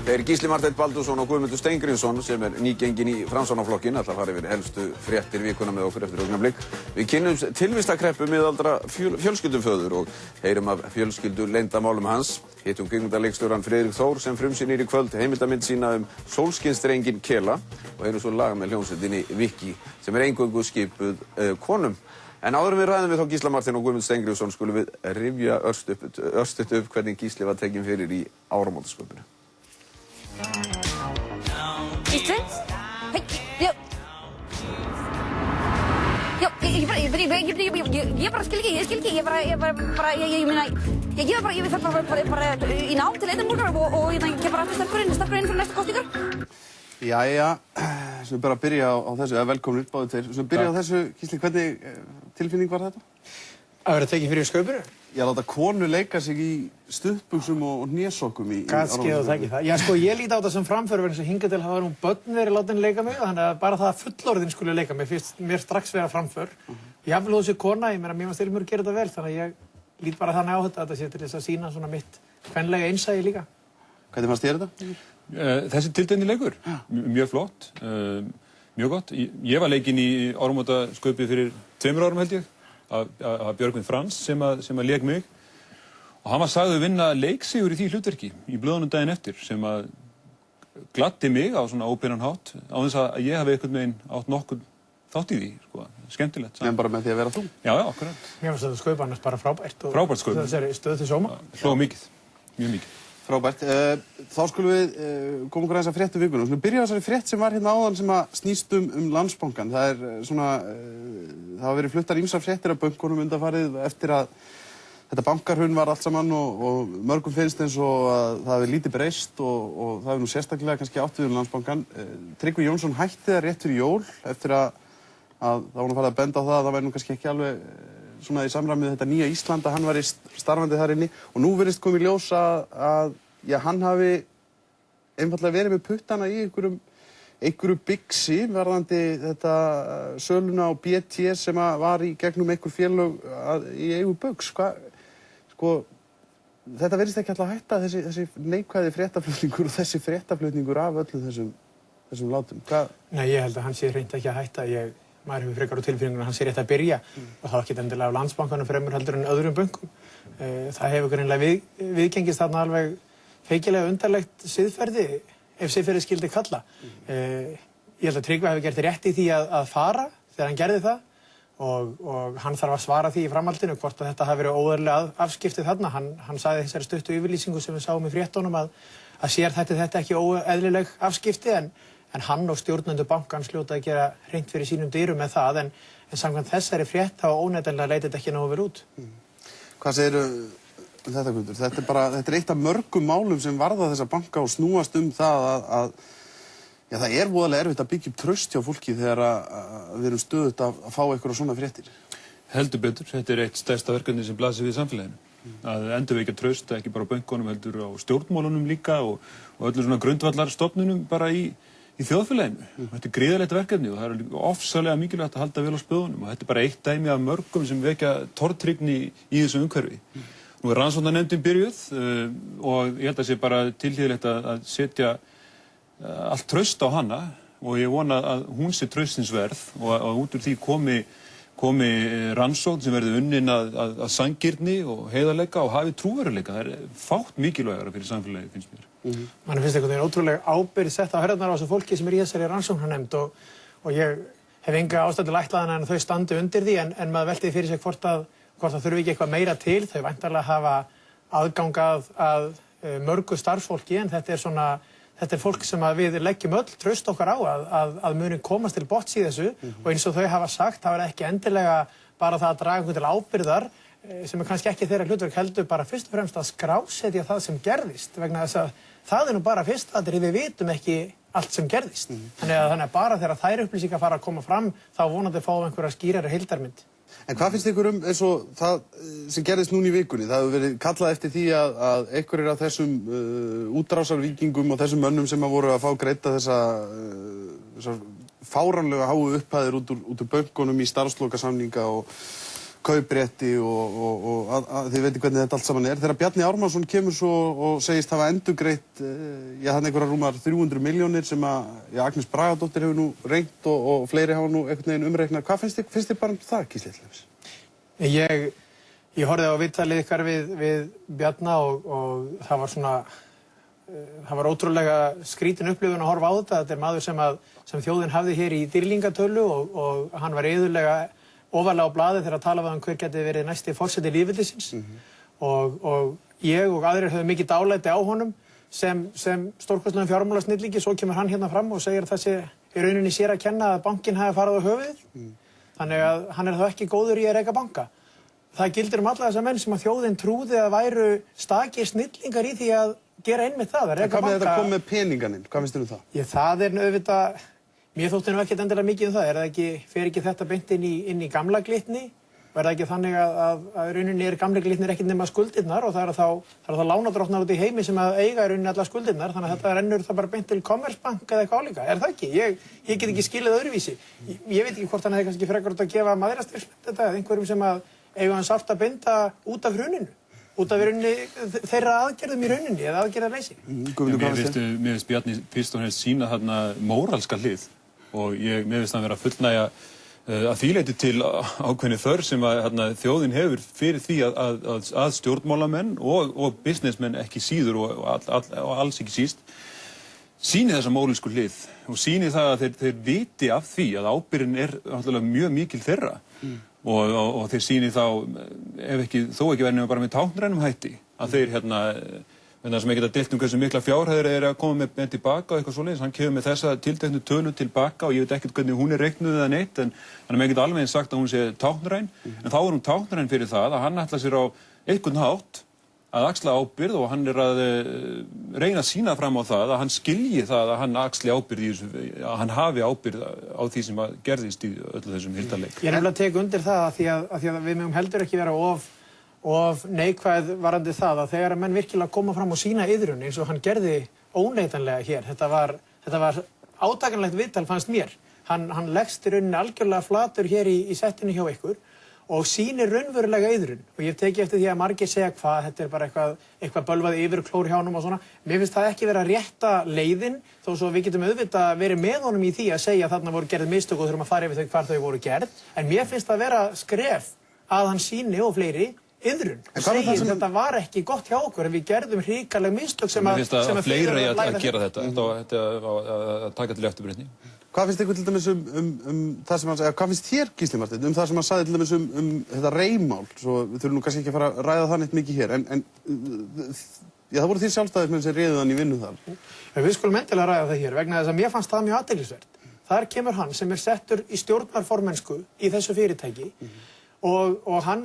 Þeir Gísli Marteinn Baldursson og Guðmundur Steingrímsson sem nýgenginn í Framsóknarflokkinn ætla að fara yfir helstu fréttir vikuna með okkur eftir augnablik. Við kynnumst tilvistarkreppu miðaldra fjölskylduföður og heyrum af fjölskylduleyndarmálum hans. Hittum kvikmyndaleikstjórann Friðrik Þór sem frumsýnir í kvöld heimildamynd sína sólskinsdrenginn Kela og heyrum svo lag með hljómsveitinni Viki sem eingöngu skipuð konum. En áður en við ræðum við þá Gísla Marteinn og Guðmund Steingrímsson skulum við rifja örstutt upp hvernig Gísli var tekinn fyrir í áramótasköpunu. Gísli? Hei, já. Já, ég bara skil ekki, ég meina, ég fer bara í nám til Edinborgar og ég kem bara aftur sterkur inn fyrir næstu kosningar. Jæja, sem bara byrja á þessu, velkomnir báðir tveir. Sem byrja á þessu, Gísli, hvernig tilfinning var þetta? Að vera tekið fyrir skaupinu? Já, láta konu leika sig í stuttbuxum og hnésokkum í Gatski og það ekki það. Já, sko, ég líti á þetta sem framför vegna sem hingað til hafa nú börn verið látin leika mig, þannig að bara það að fullorðin skuli leika mig finnst mér strax vera framför. Jafnvel þessi kona, ég meina, mér fannst Ilmur gera þetta vel, þannig að ég lít bara þannig á þetta sé til þess að sýna svona mitt kvenlega innsæi líka. Hvernig fannst þér þetta? Þessi tiltekni leikur, mjög flott, mjög gott. Ég var leikinn í áramótasköpi fyrir 2 árum held ég, af Björgvin Frans sem að lék mig. Og hann var sagður vinna leiksigur í því hlutverki í blöðunum daginn eftir sem að gladdi mig á svona óbeinan hátt á þess að ég hafi einhvern veginn átt nokkuð þátt í því, sko, skemmtilegt. En bara með því að vera þú? Já, akkurat. Mér finnst þetta skaup annars bara frábært. Frábært skaup. Þessari stöð til sóma. Hló mikið, mjög mikið. Frábært. Þá skulum við koma okkur aðeins að fréttu vikunum. Við skulum byrja á þessari frétt sem var hérna áðan sem að snýst Landsbankann. Það er svona, það hafa verið fluttar ýmsar fréttir af bönkunum undanfarið eftir að þetta bankahrun var allt saman og mörgum finnst eins og að það hafi lítið breyst og það hefur nú sérstaklega kannski átt við Landsbankann. Tryggvi Jónsson hætti það rétt fyrir jól eftir að það var nú farið að benda á það væri nú kannski ekki alveg svona í samræmi við þetta nýja Ísland að hann væri starfandi þar inni og nú virðist komið í ljós að hann hafi einfaldlega verið með puttana í einhverju bixi varðandi þetta söluna á BT sem var í gegnum einhver félög í eigu Baugs. Sko, þetta virðist ekki alltaf hætta þessi neikvæði fréttaflutningur og þessi fréttaflutningur af öllum þessum látum. Nei, ég held að hann sé hreint ekki að hætta. Maður hefur frekar á tilfinningunum að hann sé rétt að byrja og þá ekki endilega á Landsbankanum fremur heldur en öðrum bönkum. Það hefur greinilega viðgengist þarna alveg feikilega undarlegt siðferði ef siðferði skildi kalla. Ég held að Tryggvi hefur gert rétt í því að fara þegar hann gerði það og hann þarf að svara því í framhaldinu hvort að þetta hafi verið óeðlilega afskiptið þarna. Hann sagði þessari stuttu yfirlýsingu sem við sáum í fréttunum að sér þetta ekki óeðlileg afskipti en hann og stjórnendur bankans hljóta að gera hreint fyrir sínum dyrum með það en samkvæmt þessari frétt þá óneitanlega leit þetta ekki nógu vel út. Hvað segirðu þetta, Guðmundur? Þetta er eitt af mörgum málum sem varða þessa banka og snúast það að það er voðalega erfitt að byggja upp traust hjá fólki þegar við erum stöðugt að fá einhverja svona fréttir. Heldur betur, þetta er eitt stærsta verkefni sem blasir við samfélaginu. Að endurvekja traust ekki bara á bönkunum heldur á stjórnmálunum líka og öllu svona grundvallarstofnunum bara í þjóðfélaginu. Þetta er gríðarlegt verkefni og það er ofsalega mikilvægt að halda vel á spöðunum og þetta er bara eitt dæmi af mörgum sem vekja tortryggni í þessu umhverfi. Nú er rannsóknarnefndin byrjuð og ég held að sé bara tilhlýðilegt að setja allt traust á hana og ég vona að hún sé traustins verð og að út úr því komi rannsókn sem verði unnin að sanngirni og heiðarleika og hafi trúveruleika. Það er fátt mikilvægara fyrir samfélagið, finnst mér. Manni finnst einhvern veginn ótrúlega ábyrgð sett á herðarnar á þessu fólki sem er í þessari rannsóknarnefnd og ég hef enga ástæðu ætlaðan en þau standi undir því en maður velti fyrir sig hvort að þurfi ekki eitthvað meira til. Þau væntanlega hafa aðgang að mörgu starfsfólki en þetta er fólk sem við leggjum öll traust okkar á að muni komast til botns í þessu og eins og þau hafa sagt það var ekki endilega bara það að draga einhvern til ábyrgðar sem er kannski ekki þeirra hlutverk heldur bara fyrst og fremst að skrásetja það sem gerðist vegna þess að það er nú bara fyrst atriði við vitum ekki allt sem gerðist. Þannig að bara þegar þær upplýsingar fara að koma fram þá vonandi fáum einhverja skýrari heildarmynd. En hvað finnst ykkur eins og það sem gerðist núna í vikunni? Það hefur verið kallað eftir því að einhverjir af þessum útrásarvíkingum og þessum mönnum sem voru að fá greidda þessar fáránlega háu upphæðir út úr bönkunum í starfslokasamninga og kauprétti og þið veitir hvernig þetta allt saman þegar Bjarni Ármannsson kemur svo og segist hafa endurgreitt þannig einhverjar rúmar 300 milljónir sem að Agnes Bragadóttir hefur nú reynt og fleiri hafa nú einhvern veginn umreiknað. Hvað finnst þið bara um það, Gísli Hallgríms? Ég horfði á viðtalið ykkar við Bjarna og það var svona það var ótrúlega skrítin upplifun að horfa á þetta. Þetta maður sem þjóðin hafði hér í dýrlingatölu og hann var iðulega ofarlega á blaði þegar að tala um hver geti verið næsti forseti lýðveldisins og ég og aðrir höfðu mikið dálæti á honum sem stórkostlegum fjármálasnillingi. Svo kemur hann hérna fram og segir að þessi í rauninni sér að kenna að bankinn hafi farið á höfuðið. Þannig að hann þá ekki góður í að reka banka. Það gildir alla þessa menn sem að þjóðin trúði að væru stakir snillingar í því að gera einmitt það, að reka banka. Hvað með þetta kom með peninganinn? Hvað finnst þér um það? Það auðvitað mér þótti nú ekkert endilega mikið um það. Fer ekki þetta beint inn í gamla Glitni? Og það ekki þannig að rauninni gamli Glitnir ekkert nema skuldirnar og það er þá lánadrottnar út í heimi sem að eiga í rauninni alla skuldirnar, þannig að þetta rennur það bara beint til Commerzbank eða eitthvað álíka. Er það ekki? Ég get ekki skilið öðruvísi. Ég veit ekki hvort hann hefði kannski frekar út að gefa mæðrastyrksnefnd þetta eða einhverjum sem að eiga hann sárt að binda út af hruninu. Út af þeirra aðgerðum í rauninni eða aðgerðarleysi. Mér finnst Bjarni fyrst og fremst sýna þarna móralska hlið og mér finnst hann vera fullnægja að því leyti til ákveðinni þörf sem að þjóðin hefur fyrir því að stjórnmálamenn og businessmenn ekki síður og alls ekki síst sýni þessa móralsku hlið og sýni það að þeir viti af því að ábyrgðin náttúrulega mjög mikil þeirra og þeir sýni þá þó ekki verið nema bara með táknrænum hætti að þeir það sem ekki geta deilt hversu mikla fjárhæðir að koma með tilbaka og eitthvað svoleiðis. Hann kemur með þessa tilteknu tölu tilbaka og ég veit ekkert hvernig hún reiknuð eða neitt en hann er ekkert alveg eins sagt að hún sé táknræn en þá hún táknræn fyrir það að hann ætlar sér á einhvern hátt að axla ábyrgð og hann að reyna að sýna fram á það að hann skilji það að hann axli ábyrgð í þessu, að hann hafi ábyrgð á því sem gerðist í öllu þessum hildarleik. Ég nefnilega tek undir það að því að við megum heldur ekki vera of neikvæð varandi það að þegar að menn virkilega koma fram og sýna iðrun eins og hann gerði óneitanlega hér. Þetta var átakanlegt viðtal fannst mér. Hann leggst í rauninni algjörlega flatur hér í settinu hjá ykkur og sýnir raunverulega iðrun. Og ég teki eftir því að margir segja þetta er bara eitthvað bölvað yfir klór hjá honum og svona. Mér finnst það ekki vera rétta leiðin þó svo við getum auðvitað verið með honum í því að segja að þarna voru gerð mistök og þurfum að fara yfir hvar þau voru gerð. En mér finnst það vera skref að hann sýni og fleiri iðrun og segir þetta var ekki gott hjá okkur en við gerðum hrikaleg mistök sem að fleiri að gera þetta að taka til eftirbreytni. Hvað finnst ykkur til dæmis það sem hann sagði, hvað finnst þér Gísli Marteinn það sem hann sagði til dæmis þetta reymál, svo við þurfum nú kannski ekki að fara að ræða það neitt mikið hér, en það voru þín sjálfstæðismenn sem réðu hann í vinnu þar. Við skulum endilega ræða það hér vegna þess að mér fannst það mjög athyglisvert. Þar kemur hann sem settur í stjórnarformennsku í þessu fyrirtæki og hann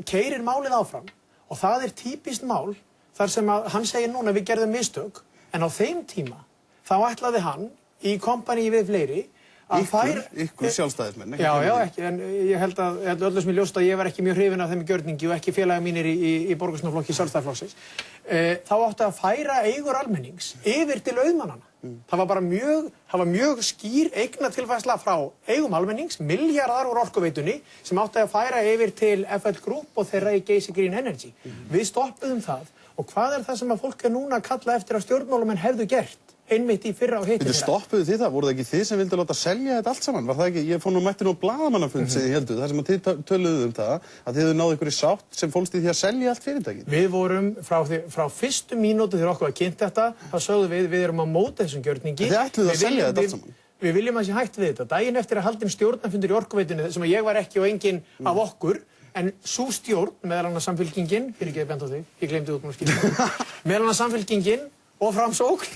keyrir málið áfram og það er típist mál þar sem að hann segir núna við gerðum mistök en á þeim tíma þá ætlaði hann í kompaníi við fleiri Ykkur sjálfstæðismenn, Já, ekki, en ég held að öllu sem ég ljóst að ég var ekki mjög hrifinn af þeim gjörningi og ekki félagar mínir í borgarstjórnarflokki Sjálfstæðisflokksins. Þá átti að færa eigur almennings yfir til auðmannanna. Það var mjög skýr eignatilfærsla frá eigum almennings, milljarðar úr orkuveitunni sem átti að færa yfir til FL Group og þeirra í Geysi Green Energy. Við stoppuðum það og hvað er það sem að fólk núna að kalla eftir að stjórnmálamenn hefðu gert? Einmitt í fyrra og heitir stoppuðu þið það? Voru það ekki þið sem vildu láta selja þetta allt saman? Var það ekki, ég fór nú mætti nú blaðamannafund sem þið heldur, þar sem að þið töluðu það að þið hefðu náðu ykkur í sátt sem fólst í því að selja allt fyrirtækið. Við vorum frá fyrstu mínútu þegar okkur var kynnt þetta, þá sögðum við erum á móti þessum gjörningi. Þið ætluðu að selja þetta allt saman? Við viljum að sé hægt við þetta. Daginn eftir að haldin stjórnarfundur í Orkuveitunni sem ég var ekki og enginn af okkur, en sú stjórn, meðal annars Samfylkingin, fyrir ekki að benda á þig, ég gleymdi út með að skilja, meðal annars Samfylkingin og Framsókn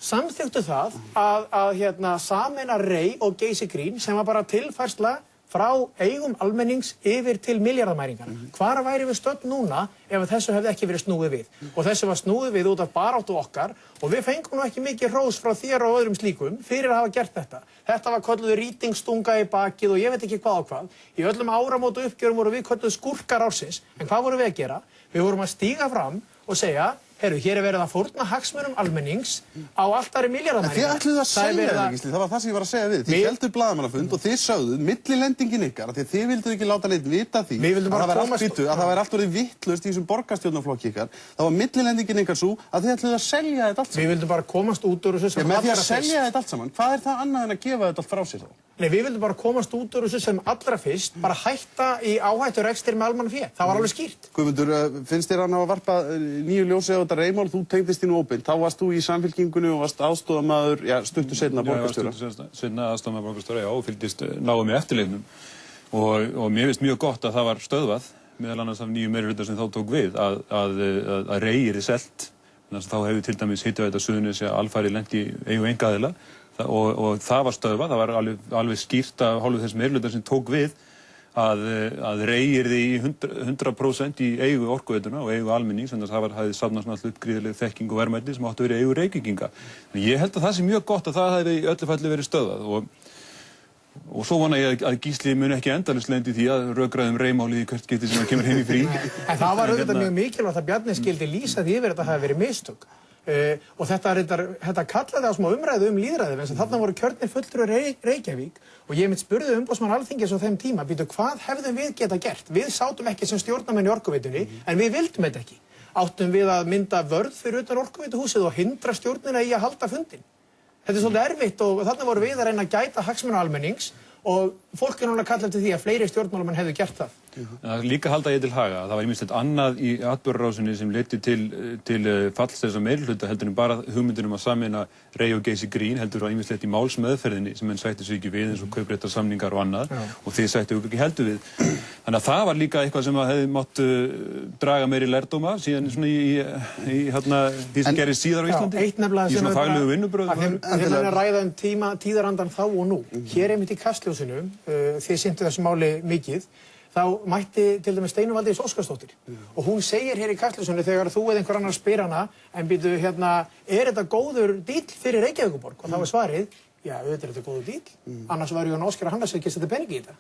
samþykktu það að sameina Rey og Geysi Green sem var bara tilfærsla frá eigum almennings yfir til milljarðamæringarna. Hvar væri við stödd núna ef þessu hefði ekki verið snúið við? Og þessu var snúið við út af baráttu okkar og við fengum nú ekki mikið hrós frá þér og öðrum slíkum fyrir að hafa gert þetta. Þetta var kölluð rýtingstunga í bakið og ég veit ekki hvað og hvað. Í öllum áramóta uppgjörum voru við kölluð skúrkar ársins. En hvað vorum við að gera? Við vorum að stíga fram og segja, heyrðu, hér er verið að fórna hagsmunum almennings á alltaf milljarðamæringar. Þið ætluðu að selja þetta, Gísli, það var það sem ég var að segja við. Þið heldur blaðamannafund og þið sögðuð millilendingin ykkar, af því að þið vilduð ekki láta neitt vita því að það væri allt orðið vitlaust í þessum borgarstjórnarflokki ykkar. Það var millilendingin ykkar svo að þið ætluðu að selja þetta allt saman. Við vildum bara komast út úr þessu sem með því að selja þetta allt saman, hvað er það annað en að gefa þetta allt frá sér þá? Nei, við vildum bara komast út úr þessu sem allra fyrst, bara hætta í áhætturekstur með almannafé. Það var alveg skýrt. Guðmundur, finnst þér hann hafa varpað nýju ljósi á þetta Reymál? Þú tengdist í nú óbeint. Þá varst þú í Samfylkingunni og varst aðstoðarmaður, stuttu seinna borgarstjóra. Seinna aðstoðarmaður borgarstjóra, já, og fylgdist náið með eftirleifnum. Og mér finnst mjög gott að það var stöðvað, meðal annars af nýju meirihluta sem þá tók við, að Reyr er selt. Þá hefur til dæmis Hitaveita Suðurnesja alfarið lent í eigu einkaaðila. Og það var stöðvað, það var alveg skýrt af hálfu þess meirihluta sem tók við að Reyr yrði í 100% í eigu Orkuveituna og eigu almennings, þannig að það hafði safnast alltaf uppgríðileg þekking og verðmæti sem áttu að vera í eigu Reykvíkinga. Ég held að það sé mjög gott að það hefði í öllu falli verið stöðvað og svo vona ég að Gísli muni ekki endalaust lenda í því að rökræðum Reymálið í hvert skipti sem hann kemur heim í frí. En það var auðvitað mjög mikilvægt að Bjarni skildi lýsa því yfir þetta hafi verið mistök. Og þetta kallaði á smá umræðu lýðræði, en þarna voru kjörnir fulltrúar Reykjavík og ég spurði umboðsmann Alþingis á þeim tíma, hvað hefðum við geta gert? Við sátum ekki sem stjórnarmenn í Orkuveitunni, en við vildum þetta ekki. Áttum við að mynda vörð fyrir utan Orkuveituhúsið og hindra stjórnina í að halda fundinn? Þetta er svolítið erfitt og þarna voru við að reyna að gæta hagsmuna almennings og fólk er núna að kalla eftir því að fleiri stjórnmálamenn hefðu gert það. Líka halda ég til haga að það var ýmislegt annað í atburðarásinni sem leiddi til falls þessa meirihluta heldur en bara hugmyndin að sameina Rey og Geysi Green, heldur var ýmislegt í málsmeðferðinni sem menn sættu sig ekki við eins og kaupréttarsamningar og annað og þið sættu ekki heldur við. Þannig að það var líka eitthvað sem hefði mátt draga meiri lærdóma síðan svona í því sem gerist síðar á Íslandi. Eitt nefnilega í svona faglegu vinnubrögðum. Að þeir ræða tíðarandann þá og nú. Hér einmitt í Kastljósinu, þið sinntu þessu máli mikið, þá mætti til dæmis Steinunn Valdís Óskarsdóttir og hún segir hér í Kastljósinu þegar þú eða einhver annar spyr hana en býtu er þetta góður díll fyrir Reykjavíkurborg? Og þá er svarið, já, auðvitað er þetta góður díll, annars væri Jón Óskar Hannesson ekki að setja peningi í þetta.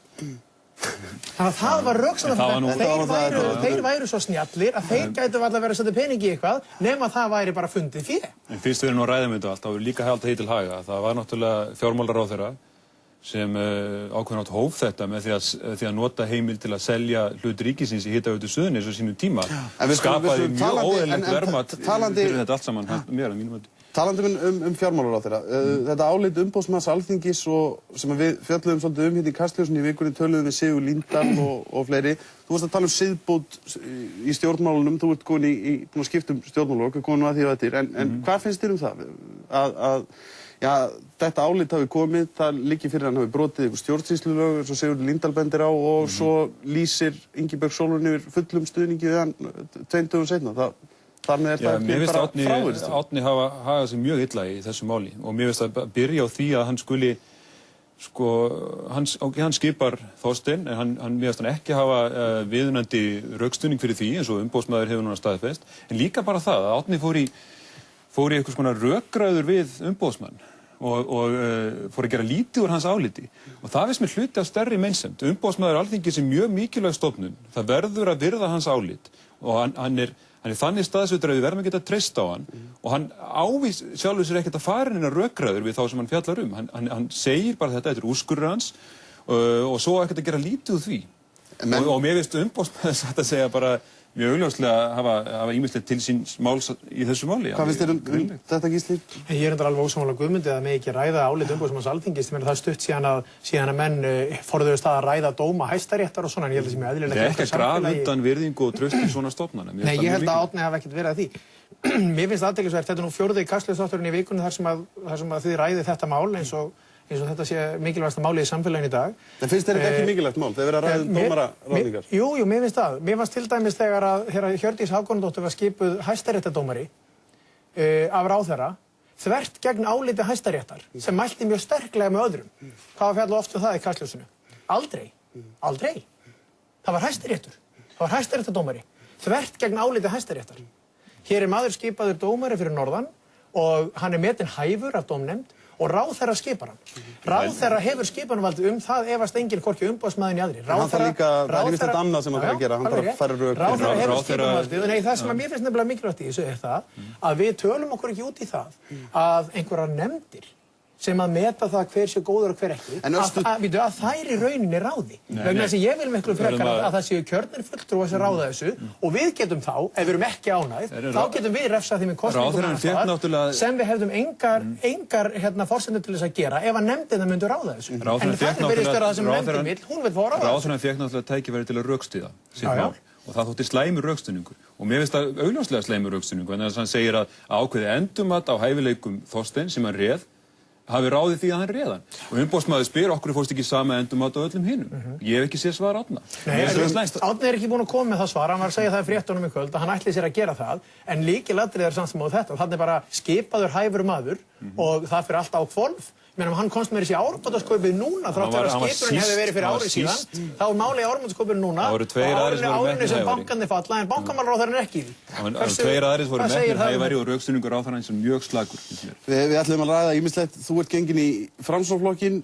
Þannig að það var röksemdafært, þeir væru svo snjallir að þeir gætu varla verið að setja peningi í eitthvað nema það væri bara fundið fé. En fyrst við erum nú að ræða þetta allt, þá er líka haldið til haga. Það var náttúrulega fjármálaráðherra sem ákveðin átt hóf þetta með því að nota heimild til að selja hlut ríkisins í Hitaveitu Suðurnesja á sínum tíma. Skapaði mjög óeðlilegt verðmat fyrir þetta allt saman, mér að mínum viti. Talandi fjármálaráðherra, þetta álit umboðsmanns Alþingis sem við fjölluðum svolítið hérna í Kastljósinu í vikunni, töluðum við Sigurð Líndal og fleiri. Þú varst að tala siðbót í stjórnmálunum, þú ert komin í skiptum stjórnmálunum, komin að því að þetta en hvað finnst þér það? Að þetta álit hafi komið, það liggi fyrir hann hafi brotið einhver stjórnsýslulög eins og Sigurður Líndal bendir á og svo lýsir Ingibjörg Sólrún yfir fullum stuðningi við hann 2 dögum seinna. Þar með er það bara frávirðist. Árni hafa hagað sig mjög illa í þessu máli og mér finnst að byrja á því að hann skuli, hann skipar Þorstein en mér finnst hann ekki hafa viðunandi rökstuðning fyrir því eins og umboðsmaður hefur núna staðfest, en líka bara það að Árni fór í einhvers konar rökræður við umboðsmann og fór að gera lítið úr hans áliti og það finnst mér hluti af stærri meinsemd. Umboðsmaður Alþingis er mjög mikilvæg stofnun, það verður að virða hans álit og hann er þannig staðsettur að við verðum að geta treyst á hann og hann sjálfur sér ekkert að fara inn að rökræður við þá sem hann fjallar hann segir bara þetta er úrskurður hans og svo ekkert að gera lítið úr því og mér finnst umboðsmaður satt að segja bara mjög augljóslega hafa ýmislegt til síns máls í þessu máli. Hvað finnst þér þetta, Gísli? Ég er alveg ósammála Guðmundi að mig ekki ræða álit umboðsmanns Alþingis, það er stutt síðan að menn forðuðust að ræða dóma Hæstaréttar og svona, en ég held að það sé mjög eðlilegt. Það er ekki að grafa undan virðingu og trausti svona stofnana. Nei, ég held að Árni hafi ekkert verið að því. Mér finnst athyglisvert, þetta er nú 4. Kastljósþátturinn í vikunni þar sem þið ræðið þetta mál eins og þetta sé mikilvægasta málið í samfélaginu í dag. En finnst þér þetta ekki mikilvægt mál? Þeir verið að ræða dómararáðningar? Jú, mér finnst það. Mér fannst til dæmis þegar Hjördís Hákonardóttir var skipuð hæstaréttardómari af ráðherra þvert gegn áliti Hæstaréttar sem mælti mjög sterklega með öðrum. Hvað var fjallað oft um það í Kastljósinu? Aldrei. Það var Hæstaréttur. Það var hæstaréttardómari. Þvert gegn áliti Hæstaréttar. Hér er maður skipaður dómari fyrir norðan og hann er metinn hæfur af dómnefnd og ráðherra skipar hann. Ráðherra hefur skipunarvaldið það efast enginn hvorki umboðsmaður né aðrir. Hann þarf líka, það er ýmislegt annað sem hann þarf að gera, hann þarf að færa rök. Ráðherra hefur skipunarvaldið, nei, það sem að mér finnst nefnilega mikilvægt í þessu það að við tölum okkur ekki út í það að einhverjar nefndir sem að meta það hver sé góður og hver ekki, að þær í rauninni ráði. Vegna þess að ég vil miklu frekar að það séu kjörnir fulltrúar sem ráða þessu og við getum þá, ef við erum ekki ánægð, þá getum við refsað því með kosningum sem við hefðum engar forsendur til þess að gera ef að nefndina myndu ráða þessu. En það virðist vera það sem nefndin vill, hún vill fá að ráða þessu. Ráðherrann fékk náttúrulega tækifæri til að rökstyðja sitt mál og það þótti slæmur rökstuðningur og mér finnst það augljóslega slæmur rökstuðningur en þess að hann segir að ákveði endurmat á hæfileikum Þorsteins sem hann réð hafi ráðið því að hann réð hann. Og umboðsmaður spyr okkur fórst ekki sama endurmat á öllum hinum. Ég hef ekki séð svar Árna. Nei, Árni ekki búinn að koma með það svar, hann var að segja það í fréttunum í kvöld að hann ætli sér að gera það, en lykilatriði samt sem á þetta, þannig bara skipaður hæfur maður og það fyrir allt á hvolf. Menum hann komst með þessi áramótaskaupið núna þrátt fyrir að skipurinn hefði verið fyrir ári síðan þá er málið áramótaskaupið núna og árinu sem bankarnir falla en bankamálaráðherrann er ekki í því. Það voru tveir aðrir sem voru metnir hæfari og rökstuðningur ráðherrans sem mjög slakur. Við ætlum að ræða ýmislegt, þú ert gengin í Framsóknarflokkinn,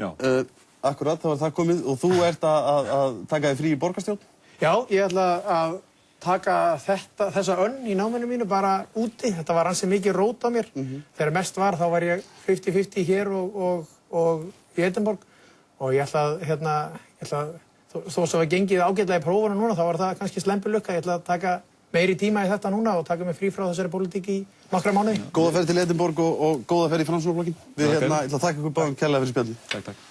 akkurat, þá er það komið og þú ert að taka þig frí í borgarstjórn? Já, ég ætla að taka þessa önn í náminu mínu bara úti. Þetta var ansi mikið rót á mér. Þegar mest var þá var ég 50-50 hér og í Edinborg og ég ætla að, þó sem var gengið ágætlega í prófunum núna þá var það kannski slembulukka. Ég ætla að taka meiri tíma í þetta núna og taka mig frí frá þessari pólitík í nokkra mánuði. Góða ferð til Edinborg og góða ferð í Framsóknarflokkinn. Við ætla að þakka ykkur báðum kærlega fyrir spjallið. Takk.